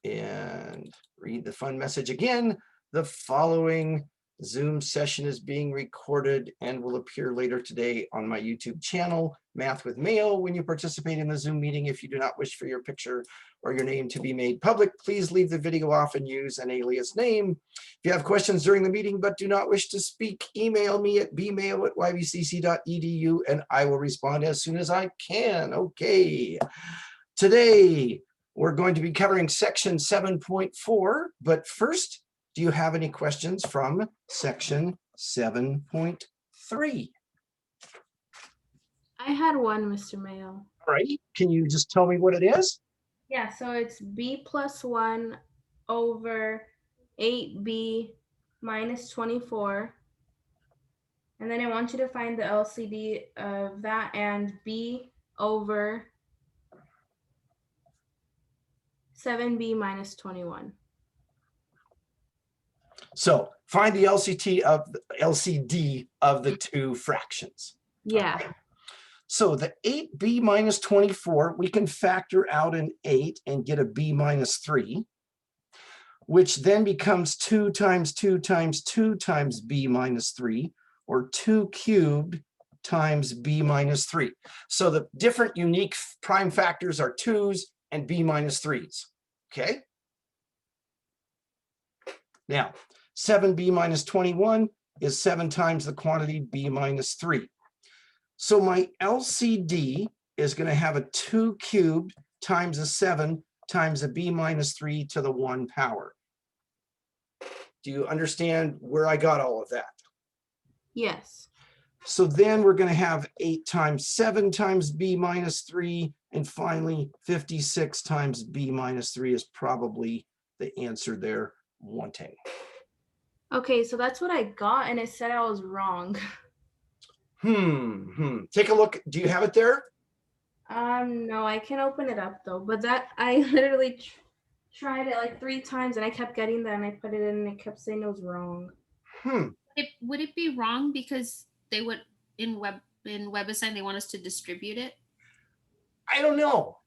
and read the fun message again. The following Zoom session is being recorded and will appear later today on my YouTube channel, Math with Mayo. When you participate in the Zoom meeting, if you do not wish for your picture or your name to be made public, please leave the video off and use an alias name. If you have questions during the meeting but do not wish to speak, email me at bmail@ybcc.edu and I will respond as soon as I can. Okay. Today, we're going to be covering section 7.4, but first, do you have any questions from section 7.3? I had one, Mr. Mayo. All right, can you just tell me what it is? Yeah, so it's b plus 1 over 8b minus 24. And then I want you to find the LCD of that and b over 7b minus 21. So find the LCD of the two fractions. Yeah. Right. So the 8b minus 24, we can factor out an 8 and get a b minus 3, which then becomes 2 times 2 times 2 times b minus 3, or 2 cubed times b minus 3. So the different unique prime factors are 2's and b minus 3's. Okay. Now, 7b minus 21 is 7 times the quantity b minus 3. So my LCD is going to have a 2 cubed times a 7 times a b minus 3 to the 1 power. Do you understand where I got all of that? Yes. So then we're going to have 8 times 7 times b minus 3, and finally 56 times b minus 3 is probably the answer they're wanting. Okay, so that's what I got, and it said I was wrong. Take a look. Do you have it there? No, I can open it up though, but that I literally tried it like 3 times and I kept getting that and I put it in and it kept saying it was wrong. Would it be wrong because they would in WebAssign they want us to distribute it? I don't know,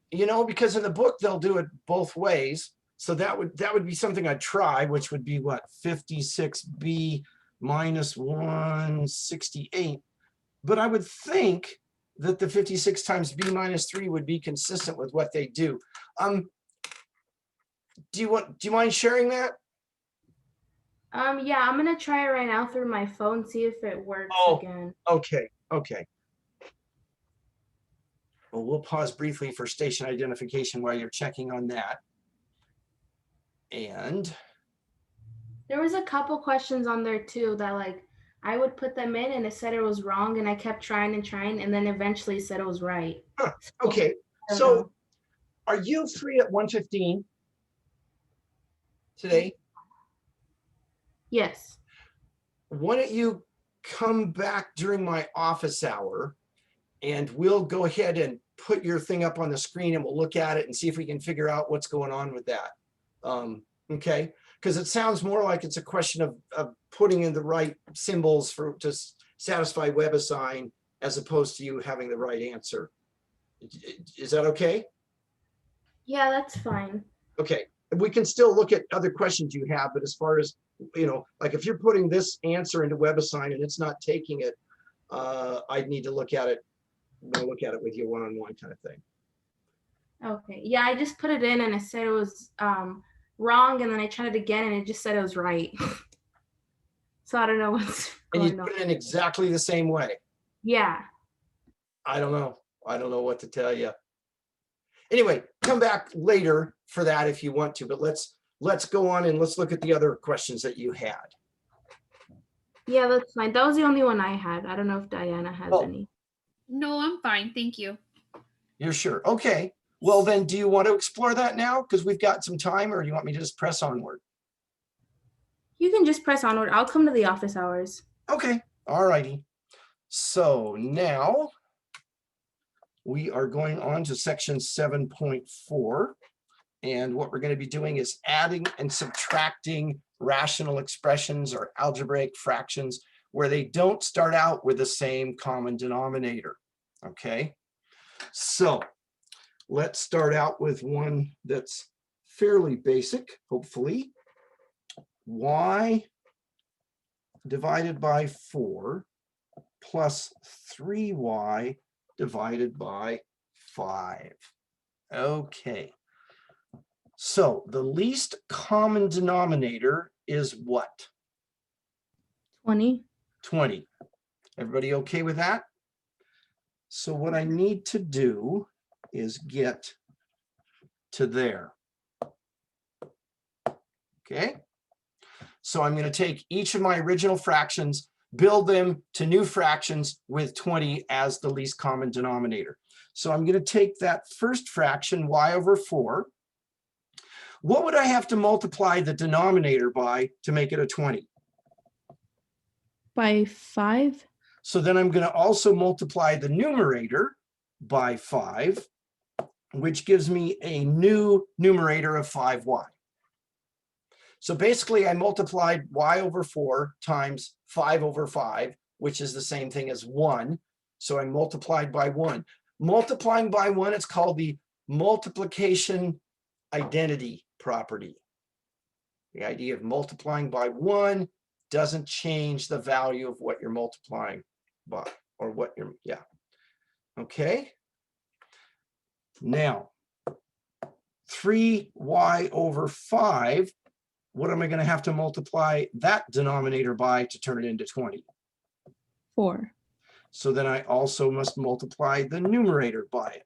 because in the book they'll do it both ways. So that would be something I'd try, which would be what, 56b minus 168. But I would think that the 56 times b minus 3 would be consistent with what they do. Do you mind sharing that? Yeah, I'm gonna try it right now through my phone, see if it works again. Okay. Well, we'll pause briefly for station identification while you're checking on that. And there was a couple questions on there too that like I would put them in and it said it was wrong and I kept trying and then eventually said it was right. Okay, so are you free at 1:15 today? Yes. Why don't you come back during my office hour and we'll go ahead and put your thing up on the screen and we'll look at it and see if we can figure out what's going on with that. Okay, because it sounds more like it's a question of putting in the right symbols to satisfy WebAssign as opposed to you having the right answer. Is that okay? Yeah, that's fine. Okay, we can still look at other questions you have, but as far as, like if you're putting this answer into WebAssign and it's not taking it, I'd need to look at it. We'll look at it with you one-on-one kind of thing. Okay, yeah, I just put it in and it said it was wrong, and then I tried it again and it just said it was right. So I don't know what's going on. And you put it in exactly the same way? Yeah. I don't know what to tell you. Anyway, come back later for that if you want to, but let's go on and let's look at the other questions that you had. Yeah, that's fine. That was the only one I had. I don't know if Diana has any. No, I'm fine. Thank you. You're sure? Okay. Well, then, do you want to explore that now? Because we've got some time, or do you want me to just press onward? You can just press onward. I'll come to the office hours. Okay. All righty. So now we are going on to section 7.4. And what we're going to be doing is adding and subtracting rational expressions or algebraic fractions where they don't start out with the same common denominator. Okay. So let's start out with one that's fairly basic, hopefully. Y divided by 4 plus 3y divided by 5. Okay. So the least common denominator is what? 20. 20. Everybody okay with that? So what I need to do is get to there. Okay. So I'm going to take each of my original fractions, build them to new fractions with 20 as the least common denominator. So I'm going to take that first fraction, y over 4. What would I have to multiply the denominator by to make it a 20? By 5. So then I'm going to also multiply the numerator by 5, which gives me a new numerator of 5y. So basically I multiplied y over 4 times 5 over 5, which is the same thing as 1. So I multiplied by 1. Multiplying by 1, it's called the multiplication identity property. The idea of multiplying by 1 doesn't change the value of what you're multiplying by, or what you're, yeah. Okay. Now, 3y over 5, what am I going to have to multiply that denominator by to turn it into 20? 4. So then I also must multiply the numerator by it.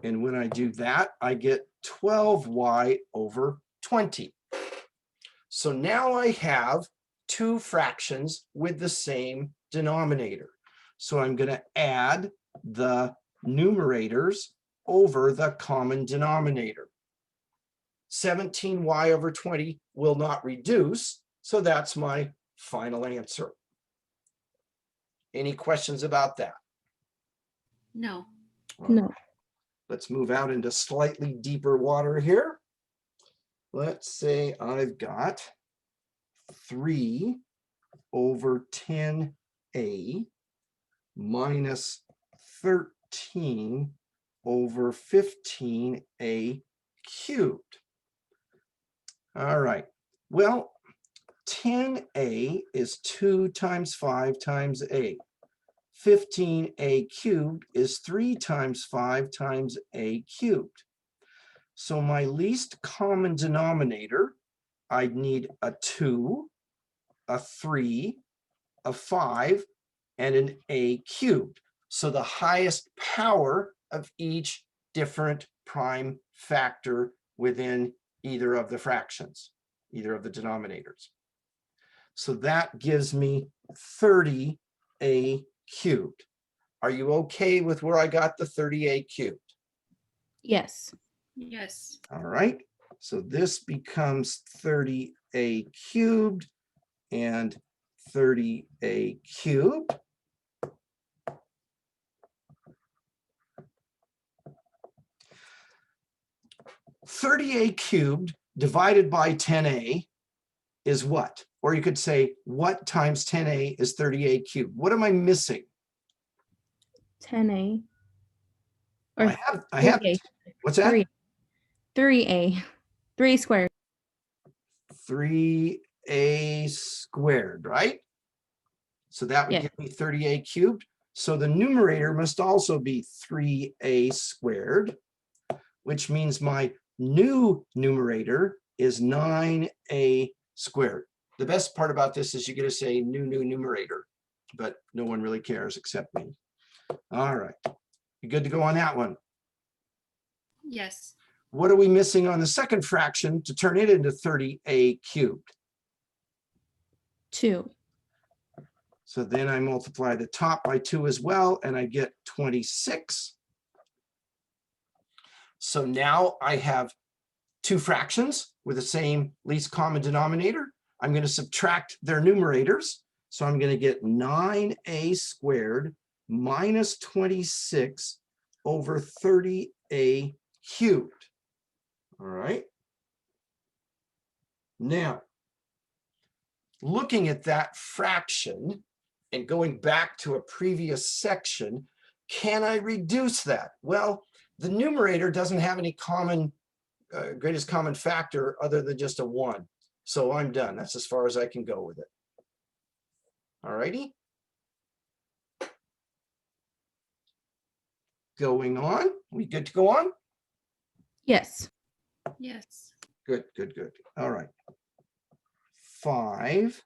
And when I do that, I get 12y over 20. So now I have two fractions with the same denominator. So I'm going to add the numerators over the common denominator. 17y over 20 will not reduce, so that's my final answer. Any questions about that? No. No. Let's move out into slightly deeper water here. Let's say I've got 3 over 10a minus 13 over 15a cubed. All right, well, 10a is 2 times 5 times a. 15a cubed is 3 times 5 times a cubed. So my least common denominator, I'd need a 2, a 3, a 5, and an a cubed. So the highest power of each different prime factor within either of the fractions, either of the denominators. So that gives me 30a cubed. Are you okay with where I got the 30a cubed? Yes. Yes. All right, so this becomes 30a cubed and 30a cubed. $30a cubed divided by 10a is what? Or you could say, what times 10a is 30a cubed? What am I missing? 10a. Or I have, 3a. what's that? 3a. 3 squared. 3a squared, right? So that would Yeah. give me 30a cubed. So the numerator must also be 3a squared, which means my new numerator is 9a squared. The best part about this is you get to say new numerator, but no one really cares except me. All right, you good to go on that one? Yes. What are we missing on the second fraction to turn it into 30a cubed? 2. So then I multiply the top by 2 as well, and I get 26. So now I have two fractions with the same least common denominator. I'm going to subtract their numerators. So I'm going to get 9a squared minus 26 over 30a cubed. All right. Now, looking at that fraction and going back to a previous section, can I reduce that? Well, the numerator doesn't have any common greatest common factor other than just a 1. So I'm done. That's as far as I can go with it. All righty. Going on. We good to go on? Yes. Yes. Good, good, good. All right. 5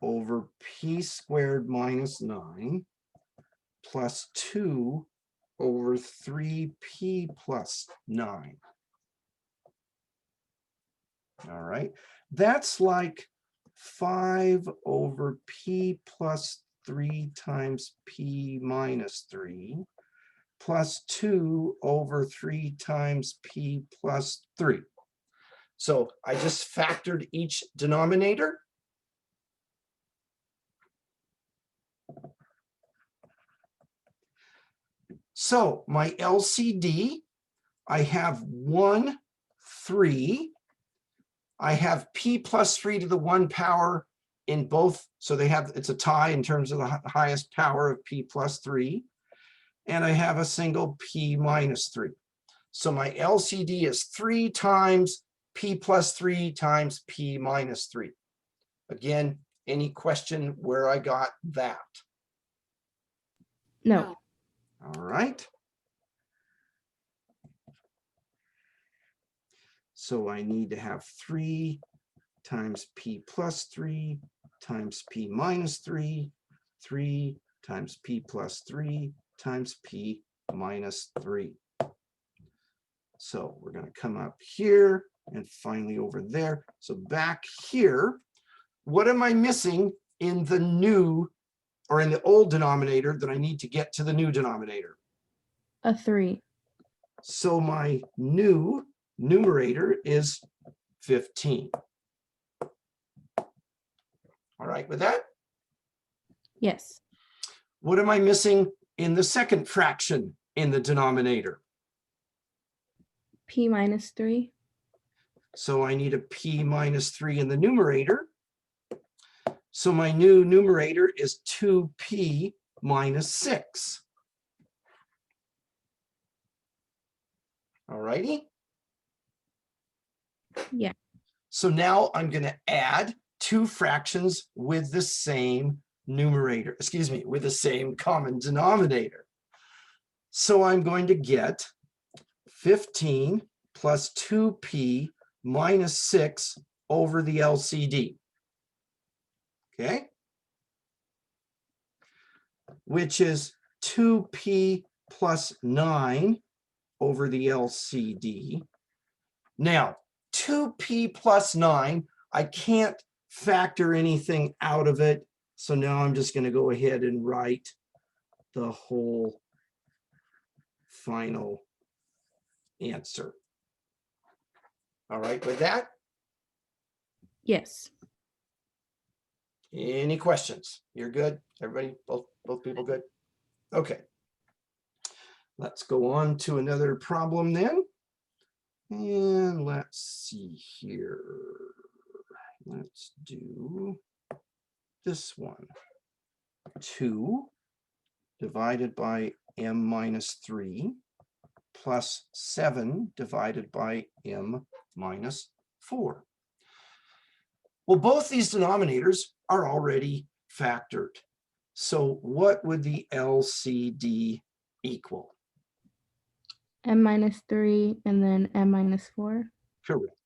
over p squared minus 9 plus 2 over 3p plus 9. All right. That's like 5 over p plus 3 times p minus 3 plus 2 over 3 times p plus 3. So I just factored each denominator. So my LCD, I have 1, 3. I have p plus 3 to the 1 power in both. So they have, it's a tie in terms of the highest power of p plus 3. And I have a single p minus 3. So my LCD is 3 times p plus 3 times p minus 3. Again, any question where I got that? No. All right. So I need to have 3 times p plus 3 times p minus 3, 3 times p plus 3 times p minus 3. So we're going to come up here and finally over there. So back here, what am I missing in the new or in the old denominator that I need to get to the new denominator? A 3. So my new numerator is 15. All right with that? Yes. What am I missing in the second fraction in the denominator? P minus 3. So I need a p minus 3 in the numerator. So my new numerator is 2p minus 6. All righty. Yeah. So now I'm going to add 2 fractions with the same numerator, excuse me, with the same common denominator. So I'm going to get 15 plus 2p minus 6 over the LCD. Okay? Which is 2p plus 9 over the LCD. Now, 2p plus 9, I can't factor anything out of it. So now I'm just going to go ahead and write the whole final answer. All right with that? Yes. Any questions? You're good? Everybody, both people good? Okay. Let's go on to another problem then. And let's see here. Let's do this one. 2 divided by m minus 3 plus 7 divided by m minus 4. Well, both these denominators are already factored. So what would the LCD equal? M minus 3 and then M minus 4. Correct.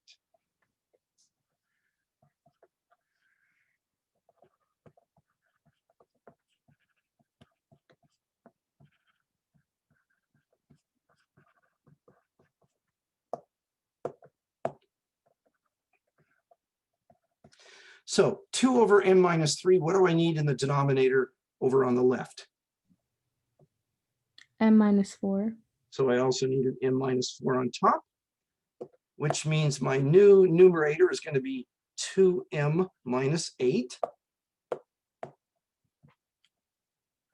So 2 over m minus 3, what do I need in the denominator over on the left? M minus 4. So I also need an m minus 4 on top, which means my new numerator is going to be 2m minus 8.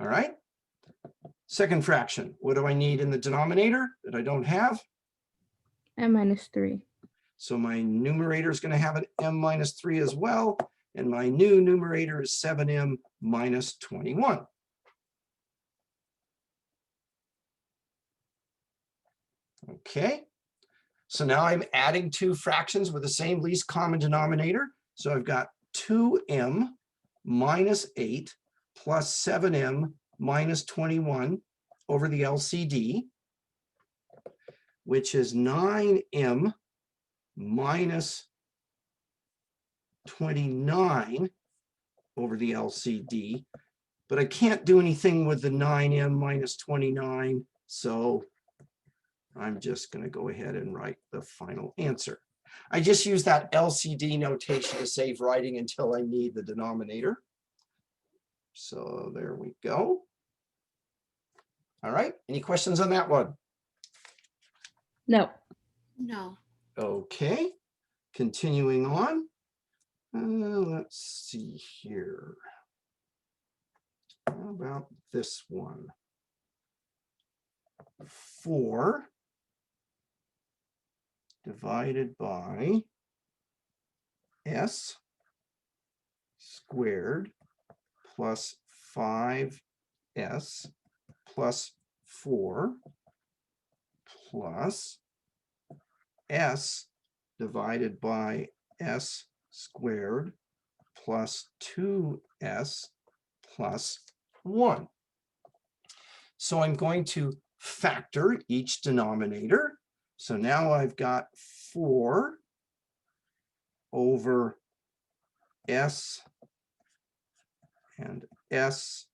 All right. Second fraction, what do I need in the denominator that I don't have? M minus 3. So my numerator is going to have an m minus 3 as well. And my new numerator is 7m minus 21. Okay. So now I'm adding two fractions with the same least common denominator. So I've got 2m minus 8 plus 7m minus 21 over the LCD, which is 9m minus 29 over the LCD. But I can't do anything with the 9m minus 29, so I'm just going to go ahead and write the final answer. I just use that LCD notation to save writing until I need the denominator. So there we go. All right, any questions on that one? No. No. Okay, continuing on. Let's see here. How about this one? 4 divided by s squared plus 5s plus 4 plus s divided by s squared plus 2s plus 1. So I'm going to factor each denominator. So now I've got 4 over s and s.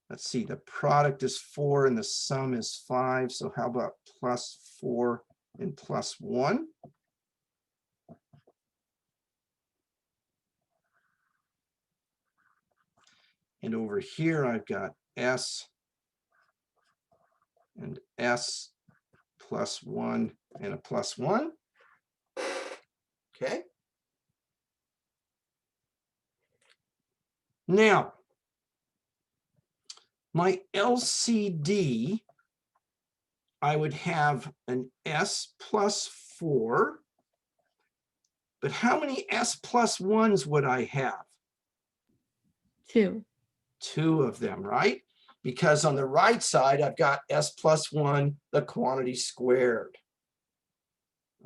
Let's see, the product is 4 and the sum is 5. So how about plus 4 and plus 1? And over here, I've got s and s plus 1 and a plus 1. Okay. Now, my LCD, I would have an s plus 4. But how many s plus 1s would I have? 2. 2 of them, right? Because on the right side, I've got s plus 1, the quantity squared.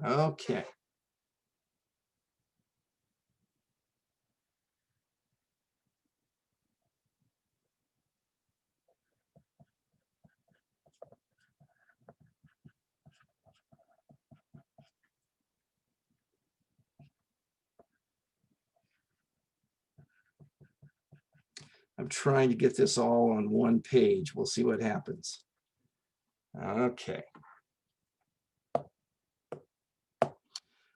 Okay. I'm trying to get this all on one page. We'll see what happens. Okay.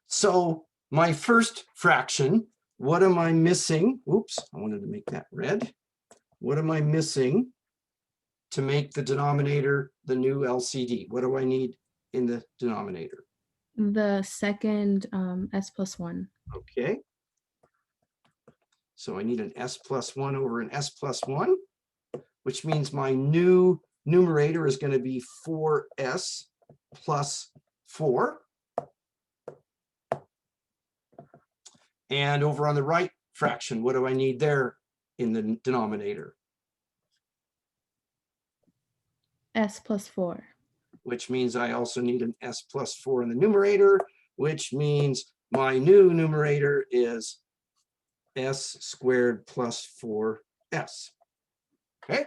So my first fraction, what am I missing? Oops, I wanted to make that red. What am I missing to make the denominator the new LCD? What do I need in the denominator? The second s plus 1. Okay. So I need an s plus 1 over an s plus 1, which means my new numerator is going to be 4s plus 4. And over on the right fraction, what do I need there in the denominator? S plus 4. Which means I also need an s plus 4 in the numerator, which means my new numerator is s squared plus 4s. Okay.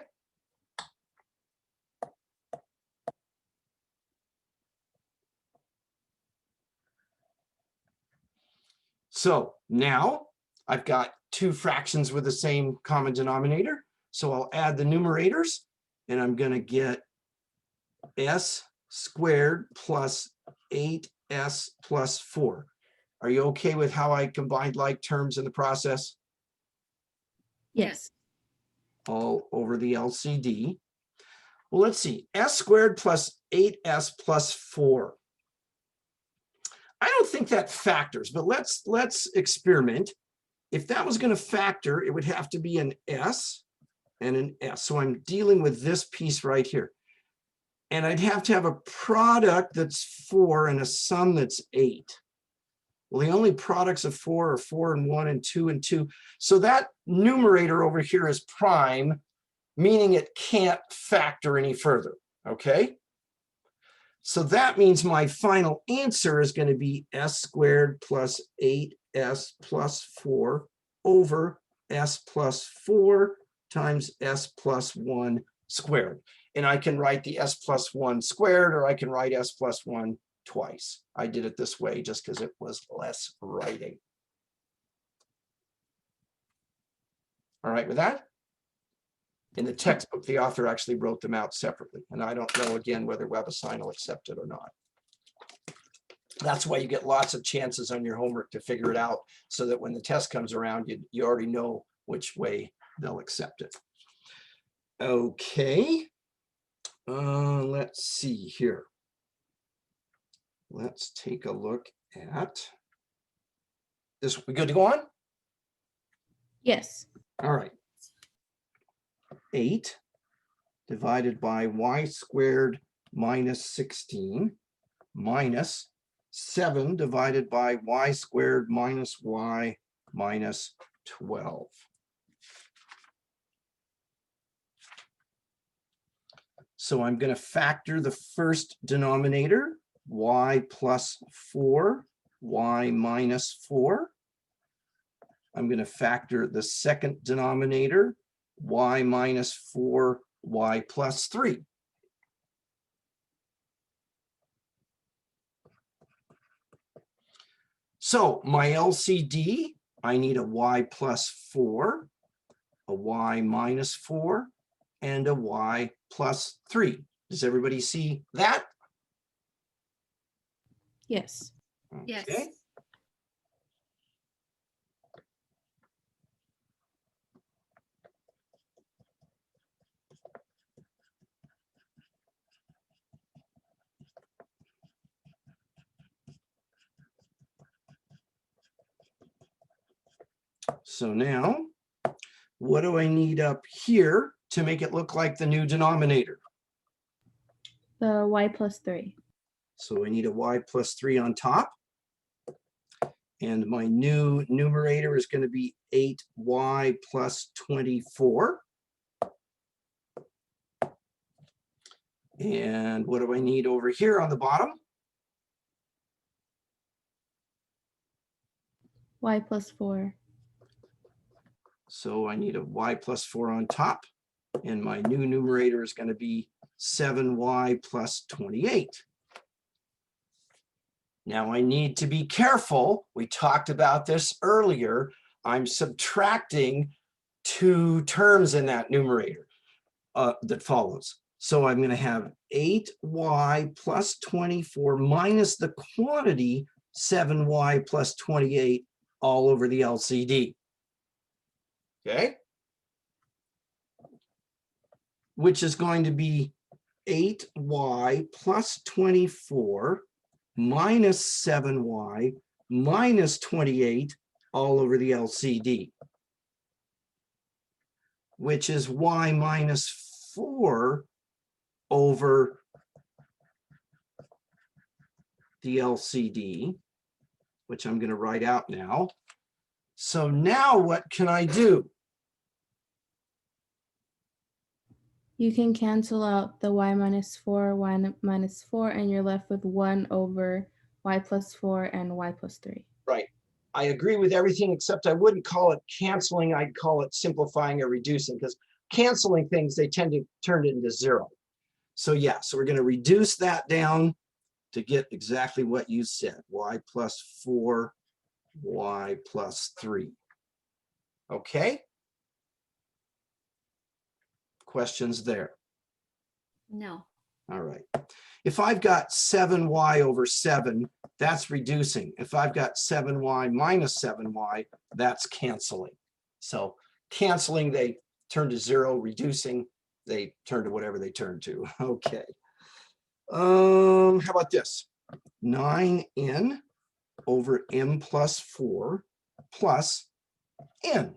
So now I've got two fractions with the same common denominator. So I'll add the numerators and I'm going to get s squared plus 8s plus 4. Are you okay with how I combined like terms in the process? Yes. All over the LCD. Well, let's see. S squared plus 8s plus 4. I don't think that factors, but let's experiment. If that was going to factor, it would have to be an s and an s. So I'm dealing with this piece right here. And I'd have to have a product that's 4 and a sum that's 8. Well, the only products of 4 are 4 and 1 and 2 and 2. So that numerator over here is prime, meaning it can't factor any further, okay? So that means my final answer is going to be s squared plus 8s plus 4 over s plus 4 times s plus 1 squared. And I can write the s plus 1 squared, or I can write s plus 1 twice. I did it this way just because it was less writing. All right with that? In the textbook, the author actually wrote them out separately. And I don't know, again, whether WebAssign will accept it or not. That's why you get lots of chances on your homework to figure it out, so that when the test comes around, you already know which way they'll accept it. Okay. Let's see here. Let's take a look at this. We good to go on? Yes. All right. 8 divided by y squared minus 16 minus 7 divided by y squared minus y minus 12. So I'm going to factor the first denominator, y plus 4, y minus 4. I'm going to factor the second denominator, y minus 4, y plus 3. So my LCD, I need a y plus 4, a y minus 4, and a y plus 3. Does everybody see that? Yes. Yes. Okay. So now, what do I need up here to make it look like the new denominator? The y plus 3. So I need a y plus 3 on top. And my new numerator is going to be 8y plus 24. And what do I need over here on the bottom? Y plus 4. So I need a y plus 4 on top. And my new numerator is going to be 7y plus 28. Now I need to be careful. We talked about this earlier. I'm subtracting 2 terms in that numerator that follows. So I'm going to have 8y plus 24 minus the quantity 7y plus 28 all over the LCD. Okay? Which is going to be 8y plus 24 minus 7y minus 28 all over the LCD, which is y minus 4 over the LCD, which I'm going to write out now. So now what can I do? You can cancel out the y minus 4, y minus 4, and you're left with 1 over y plus 4 and y plus 3. Right. I agree with everything, except I wouldn't call it canceling. I'd call it simplifying or reducing, because canceling things, they tend to turn it into 0. So yeah, so we're going to reduce that down to get exactly what you said, y plus 4, y plus 3. Okay? Questions there? No. All right. If I've got 7y over 7, that's reducing. If I've got 7y minus 7y, that's canceling. So canceling, they turn to 0. Reducing, they turn to whatever they turn to. Okay. How about this? 9n over m plus 4 plus n.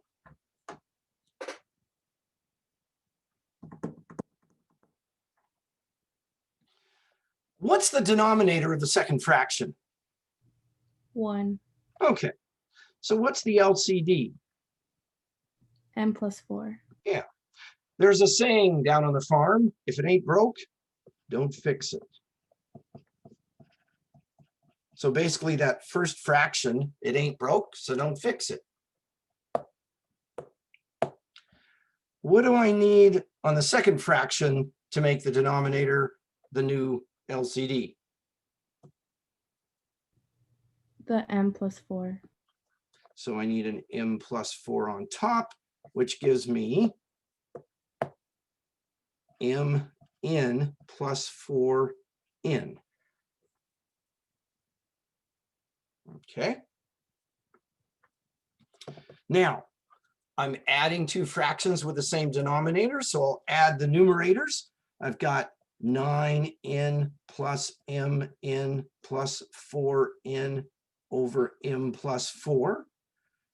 What's the denominator of the second fraction? 1. Okay. So what's the LCD? M plus 4. Yeah. There's a saying down on the farm, if it ain't broke, don't fix it. So basically that first fraction, it ain't broke, so don't fix it. What do I need on the second fraction to make the denominator the new LCD? The m plus 4. So I need an m plus 4 on top, which gives me mn plus 4n. Okay. Now, I'm adding two fractions with the same denominator, so I'll add the numerators. I've got 9n plus mn plus 4n over m plus 4.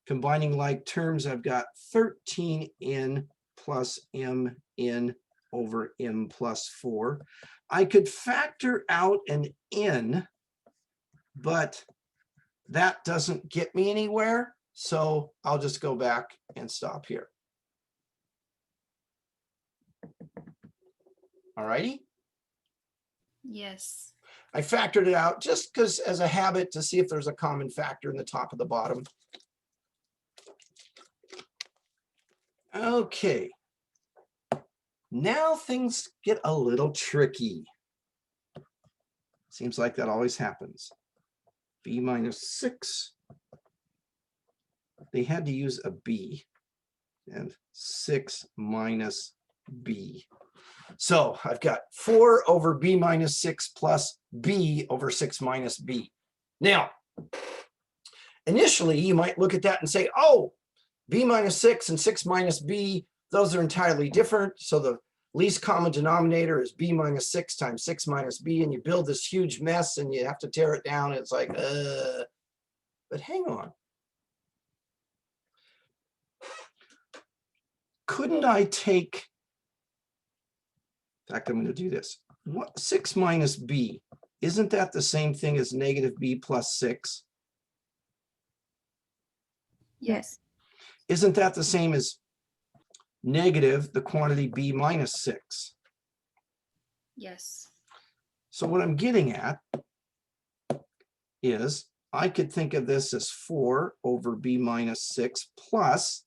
Combining like terms, I've got 13n plus mn over m plus 4. I could factor out an n, but that doesn't get me anywhere. So I'll just go back and stop here. All righty. Yes. I factored it out just because as a habit to see if there's a common factor in the top of the bottom. Okay. Now things get a little tricky. Seems like that always happens. B minus 6. They had to use a b, and 6 minus b. So I've got 4 over b minus 6 plus b over 6 minus b. Now, initially you might look at that and say, oh, b minus 6 and 6 minus b, those are entirely different. So the least common denominator is b minus 6 times 6 minus b, and you build this huge mess and you have to tear it down. It's like, but hang on. Couldn't I take, in fact, I'm going to do this. What, 6 minus b, isn't that the same thing as negative b plus 6? Yes. Isn't that the same as negative the quantity b minus 6? Yes. So what I'm getting at is I could think of this as 4 over b minus 6 plus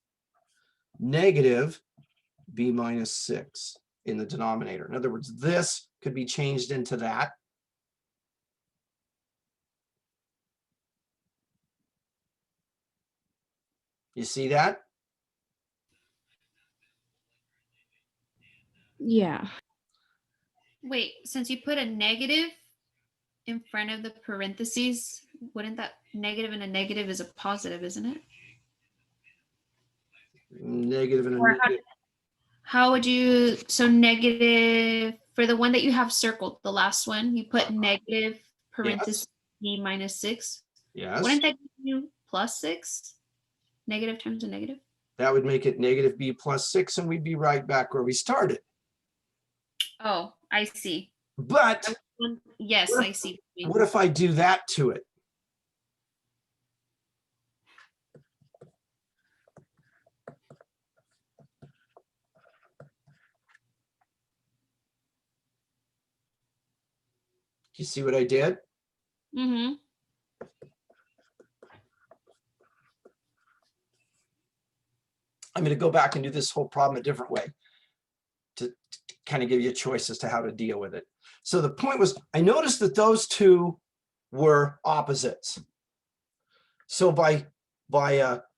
negative b minus 6 in the denominator. In other words, this could be changed into that. You see that? Yeah. Wait, since you put a negative in front of the parentheses, wouldn't that negative and a negative is a positive, isn't it? Negative and a Or negative. how would you, so negative, for the one that you have circled, the last one, you put negative parentheses b minus 6. Yes. Wouldn't that give you plus 6? Negative times a negative? That would make it negative b plus 6, and we'd be right back where we started. Oh, I see. But Yes, I see. what if I do that to it? You see what I did? Mm-hmm. I'm going to go back and do this whole problem a different way to kind of give you a choice as to how to deal with it. So the point was, I noticed that those two were opposites. So by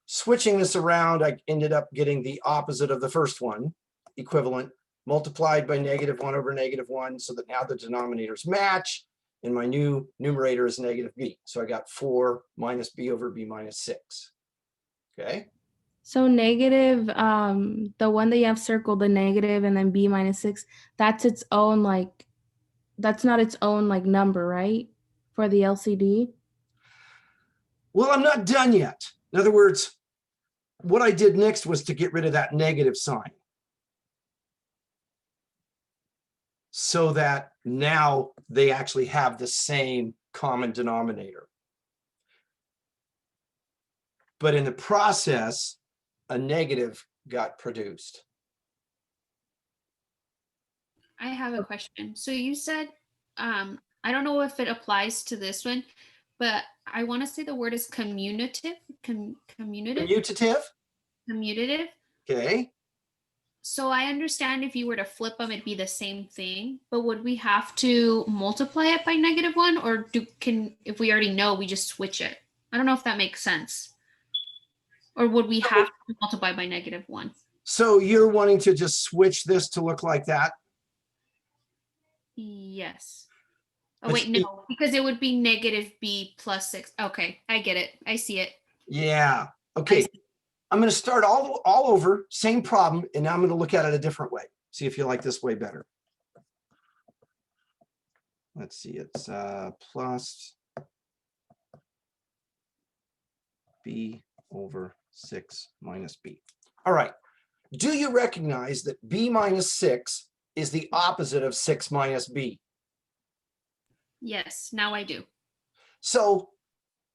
switching this around, I ended up getting the opposite of the first one, equivalent, multiplied by -1 over -1, so that now the denominators match, and my new numerator is negative b. So I got 4 minus b over b minus 6. Okay. So negative, the one that you have circled, the negative, and then b minus 6, that's its own, like, that's not its own, like, number, right? For the LCD? Well, I'm not done yet. In other words, what I did next was to get rid of that negative sign, so that now they actually have the same common denominator. But in the process, a negative got produced. I have a question. So you said I don't know if it applies to this one, but I want to say the word is commutative. Commutative. Commutative. Okay. So I understand if you were to flip them, it'd be the same thing. But would we have to multiply it by -1, or if we already know, we just switch it? I don't know if that makes sense. Or would we have to multiply by -1? So you're wanting to just switch this to look like that? Yes. Oh, But wait, see- no, because it would be -b plus 6. Okay, I get it. I see it. Yeah. I Okay. see. I'm going to start all over, same problem, and now I'm going to look at it a different way. See if you like this way better. Let's see, it's plus b over 6 minus b. All right. Do you recognize that b minus 6 is the opposite of 6 minus b? Yes, now I do. So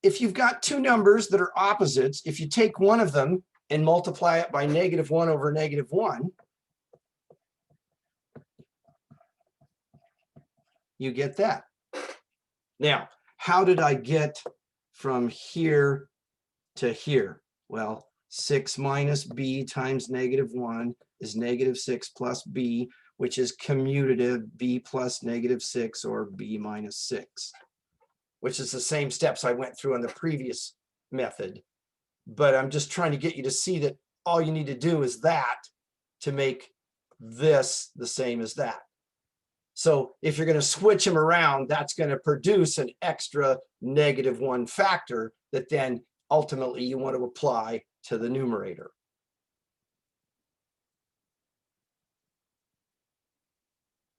if you've got two numbers that are opposites, if you take one of them and multiply it by -1 over -1, you get that. Now, how did I get from here to here? Well, 6 minus b times -1 is -6 plus b, which is commutative b plus -6 or b minus 6, which is the same steps I went through in the previous method. But I'm just trying to get you to see that all you need to do is that to make this the same as that. So if you're going to switch them around, that's going to produce an extra -1 factor that then ultimately you want to apply to the numerator.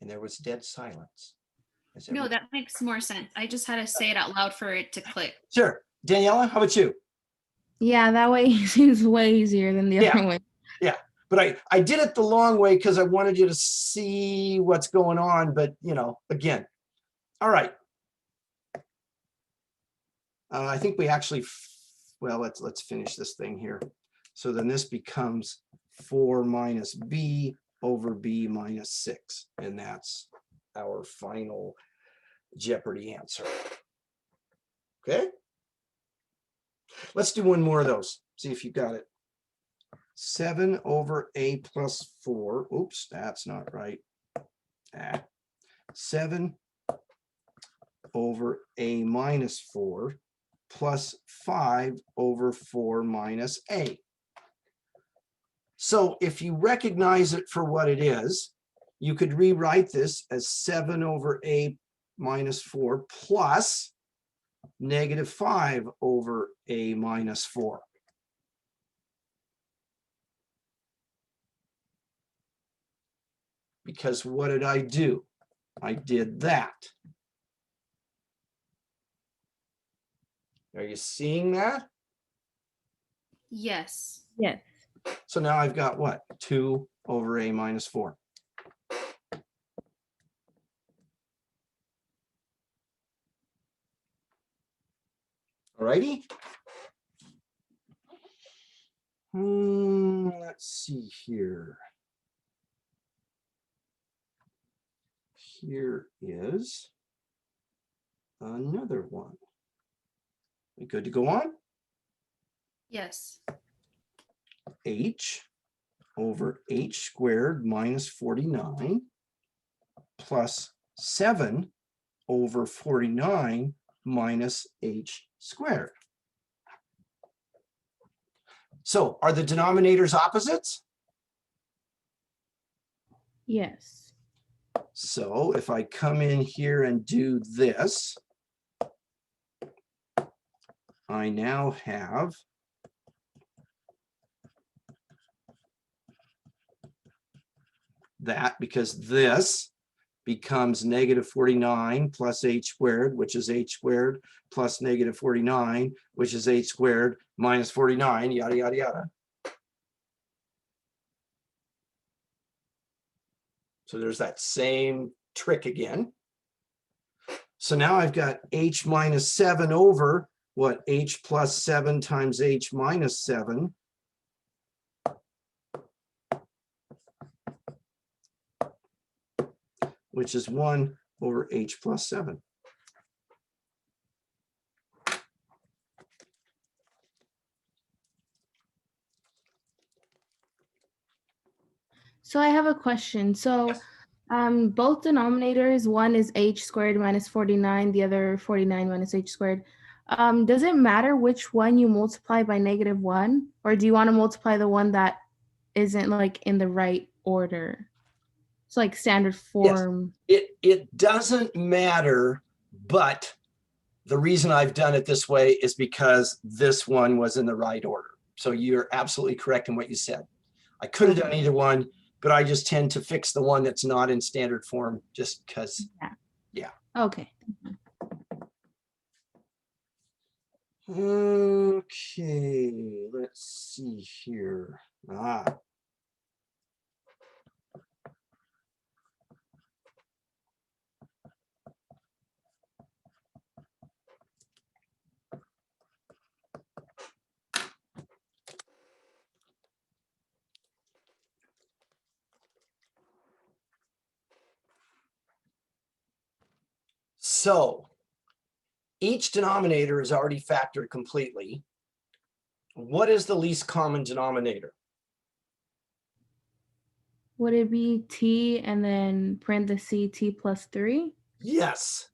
And there was dead silence. No, that makes more sense. I just had to say it out loud for it to click. Sure. Daniela, how about you? Yeah, that way seems way easier than the other way. Yeah, but I did it the long way because I wanted you to see what's going on. But, you know, again, all right. I think we actually, well, let's finish this thing here. So then this becomes 4 minus b over b minus 6. And that's our final Jeopardy answer. Okay. Let's do one more of those. See if you got it. 7 over a plus 4. Oops, that's not right. 7 over a minus 4 plus 5 over 4 minus a. So if you recognize it for what it is, you could rewrite this as 7 over a minus 4 plus -5 over a minus 4. Because what did I do? I did that. Are you seeing that? Yes. Yes. So now I've got what? 2 over a minus 4. All righty. Let's see here. Here is another one. We good to go on? Yes. H over h squared minus 49 plus 7 over 49 minus h squared. So are the denominators opposites? Yes. So if I come in here and do this, I now have that, because this becomes -49 plus h squared, which is h squared, plus -49, which is h squared, minus 49, yada, yada, yada. So there's that same trick again. So now I've got h minus 7 over what? H plus 7 times h minus 7. Which is 1 over h plus 7. So I have a question. So both denominators, one is h squared minus 49, the other 49 minus h squared. Does it matter which one you multiply by -1, or do you want to multiply the one that isn't like in the right order? It's like standard form. It doesn't matter, but the reason I've done it this way is because this one was in the right order. So you're absolutely correct in what you said. I could have done either one, but I just tend to fix the one that's not in standard form just because. Yeah. Okay. Okay, let's see here. So each denominator is already factored completely. What is the least common denominator? Would it be t and then parenthesis t plus 3? Yes.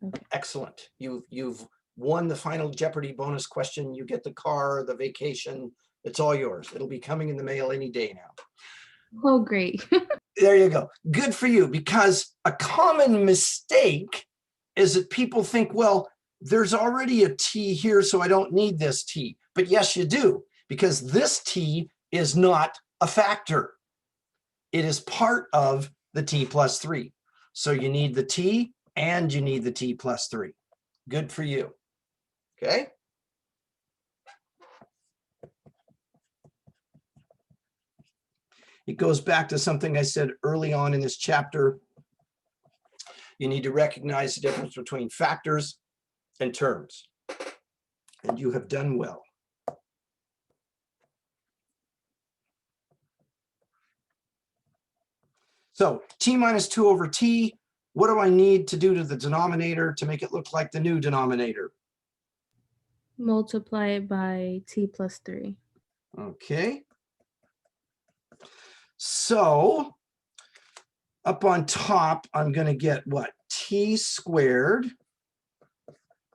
Okay. Excellent. You've won the final Jeopardy bonus question. You get the car, the vacation. It's all yours. It'll be coming in the mail any day now. Oh, great. There you go. Good for you, because a common mistake is that people think, well, there's already a t here, so I don't need this t. But yes, you do, because this t is not a factor. It is part of the t plus 3. So you need the t and you need the t plus 3. Good for you. Okay. It goes back to something I said early on in this chapter. You need to recognize the difference between factors and terms. And you have done well. So t minus 2 over t, what do I need to do to the denominator to make it look like the new denominator? Multiply it by t plus 3. Okay. So up on top, I'm going to get what? T squared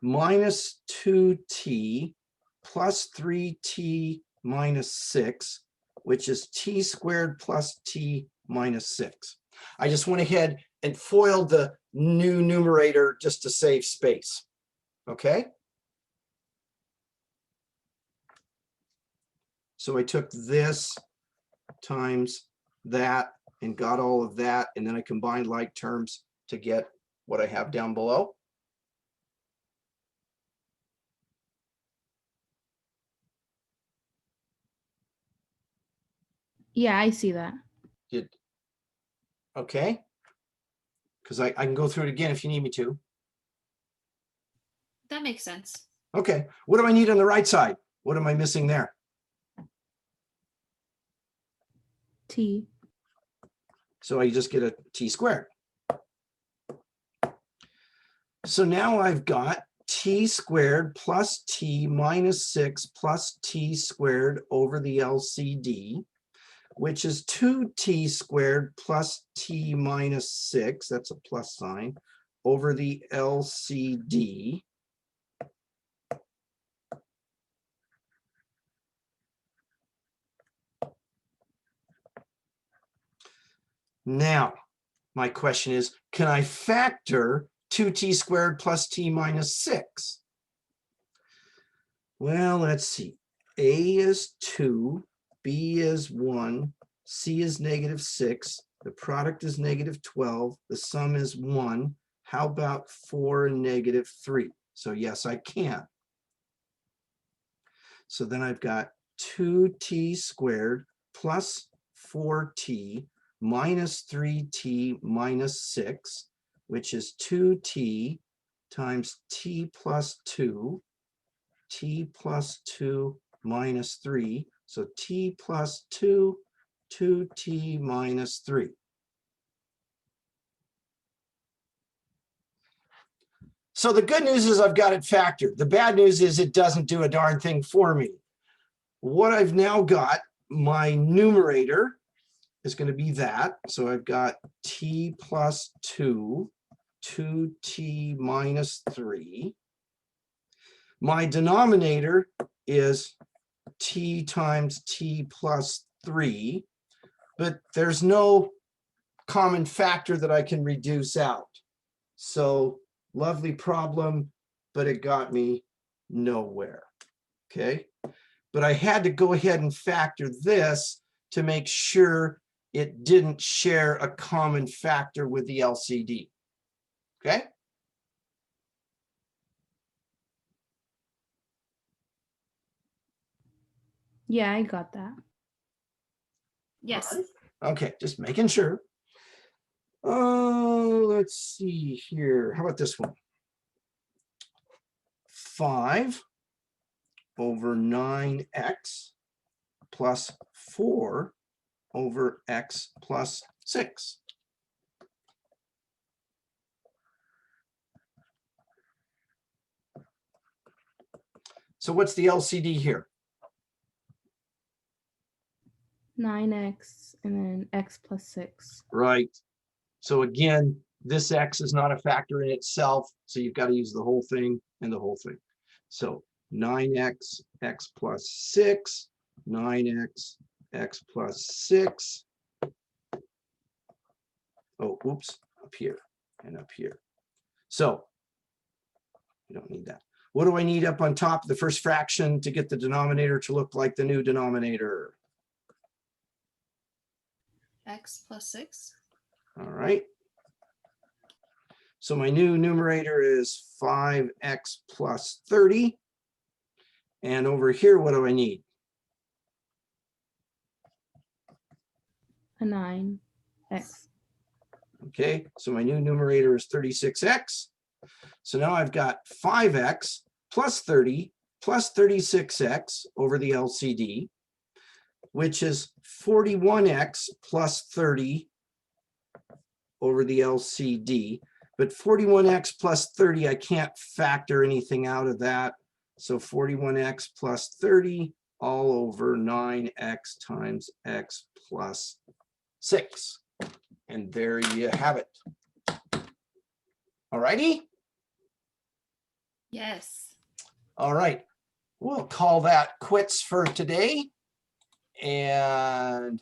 minus 2t plus 3t minus 6, which is t squared plus t minus 6. I just went ahead and foiled the new numerator just to save space. Okay. So I took this times that and got all of that, and then I combined like terms to get what I have down below. Yeah, I see that. Okay. Because I can go through it again if you need me to. That makes sense. Okay. What do I need on the right side? What am I missing there? T. So I just get a t squared. So now I've got t squared plus t minus 6 plus t squared over the LCD, which is 2t squared plus t minus 6, that's a plus sign, over the LCD. Now, my question is, can I factor 2t squared plus t minus 6? Well, let's see. A is 2, B is 1, C is -6, the product is -12, the sum is 1. How about 4 and -3? So yes, I can. So then I've got 2t squared plus 4t minus 3t minus 6, which is 2t times t plus 2, t plus 2 minus 3. So t plus 2, 2t minus 3. So the good news is I've got it factored. The bad news is it doesn't do a darn thing for me. What I've now got, my numerator is going to be that. So I've got t plus 2, 2t minus 3. My denominator is t times t plus 3, but there's no common factor that I can reduce out. So lovely problem, but it got me nowhere. Okay, but I had to go ahead and factor this to make sure it didn't share a common factor with the LCD. Okay. Yeah, I got that. Yes. Okay, just making sure. Oh, let's see here. How about this one? 5 over 9x plus 4 over x plus 6. So what's the LCD here? 9x and then x plus 6. Right. So again, this x is not a factor in itself, so you've got to use the whole thing and the whole thing. So 9x, x plus 6, 9x, x plus 6. Oh, oops, up here and up here. So you don't need that. What do I need up on top of the first fraction to get the denominator to look like the new denominator? X plus 6. All right. So my new numerator is 5x plus 30. And over here, what do I need? A 9x. Okay, so my new numerator is 36x. So now I've got 5x plus 30 plus 36x over the LCD, which is 41x plus 30 over the LCD. But 41x plus 30, I can't factor anything out of that. So 41x plus 30 all over 9x times x plus 6. And there you have it. All righty. Yes. All right. We'll call that quits for today. And